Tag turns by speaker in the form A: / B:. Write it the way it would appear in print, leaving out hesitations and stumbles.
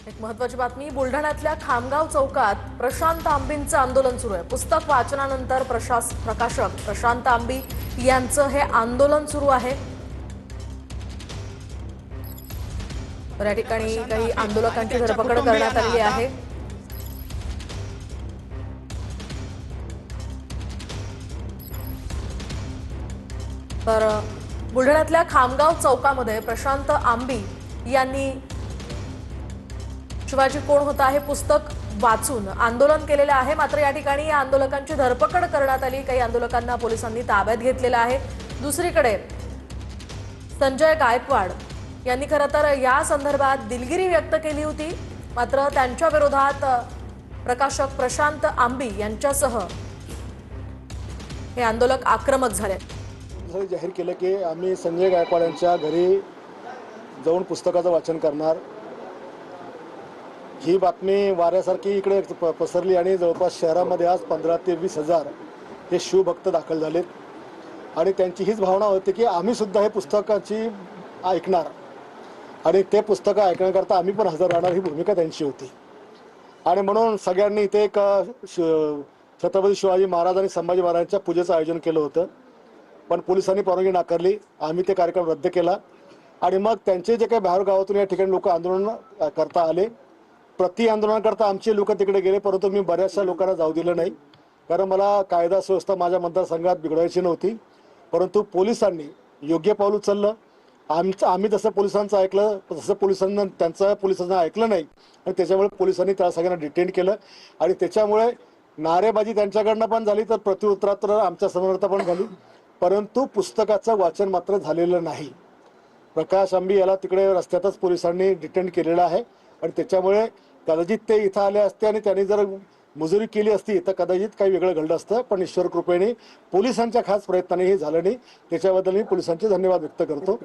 A: एक महत्त्वाची बातमी बुलढाण्यातल्या खामगाव चौकात प्रशांत आंबींचं आंदोलन सुरू आहे। पुस्तक वाचनानंतर प्रकाशक प्रशांत आंबी यांचं हे आंदोलन सुरू आहे। तर या ठिकाणी काही आंदोलकांची धरपकड करण्यात आली आहे। तर बुलढाण्यातल्या खामगाव चौकामध्ये प्रशांत आंबी यांनी शिवाजी कोण होता हे पुस्तक वाचून आंदोलन केलेले आहे। मात्र या ठिकाणी या आंदोलकांची धरपकड करण्यात आली। काही आंदोलकांना पोलिसांनी ताब्यात घेतलेलं आहे। दुसरीकडे संजय गायकवाड यांनी खरं तर या संदर्भात दिलगिरी व्यक्त केली होती। मात्र त्यांच्या विरोधात प्रकाशक प्रशांत आंबी यांच्यासह हे आंदोलक आक्रमक झाले।
B: जाहीर केलं की आम्ही संजय गायकवाड यांच्या घरी जाऊन पुस्तकाचं वाचन करणार। ही बातमी वाऱ्यासारखी इकडे पसरली आणि जवळपास शहरामध्ये आज 15 ते 20 हजार हे शिवभक्त दाखल झालेत आणि त्यांची हीच भावना होती की आम्ही सुद्धा हे पुस्तकाची ऐकणार आणि ते पुस्तक ऐकण्याकरता आम्ही पण हजर राहणार, ही भूमिका त्यांची होती। आणि म्हणून सगळ्यांनी इथे एक छत्रपती शिवाजी महाराज आणि संभाजी महाराजांच्या पूजेचं आयोजन केलं होतं, पण पोलिसांनी परवानगी नाकारली। आम्ही ते कार्यक्रम रद्द केला आणि मग त्यांचे जे काही बाहेर गावातून या ठिकाणी लोक आंदोलन करता आले, प्रति आंदोलनाकरता आमचे लोक तिकडे गेले, परंतु मी बऱ्याचशा लोकांना जाऊ दिलं नाही, कारण मला कायदा सुव्यवस्था माझ्या मतदारसंघात बिघडवायची नव्हती। परंतु पोलिसांनी योग्य पाऊल उचललं। आम्ही जसं पोलिसांचं ऐकलं तसं पोलिसांना ऐकलं नाही आणि त्याच्यामुळे पोलिसांनी त्या सगळ्यांना डिटेन केलं आणि त्याच्यामुळे नारेबाजी त्यांच्याकडनं पण झाली, तर प्रत्युत्तरात आमच्या समोरता पण झाली, परंतु पुस्तकाचं वाचन मात्र झालेलं नाही। प्रकाश आंबी याला तिकडे रस्त्यातच पोलिसांनी डिटेन केलेलं आहे आणि त्याच्यामुळे कदाचित ते इथं आले असते आणि त्यांनी जर मुजुरी केली असती तर कदाचित काही वेगळं घडलं असतं, पण ईश्वर कृपेने पोलिसांच्या खास प्रयत्नाने हे झालं नाही। त्याच्याबद्दल मी पोलिसांचे धन्यवाद व्यक्त करतो।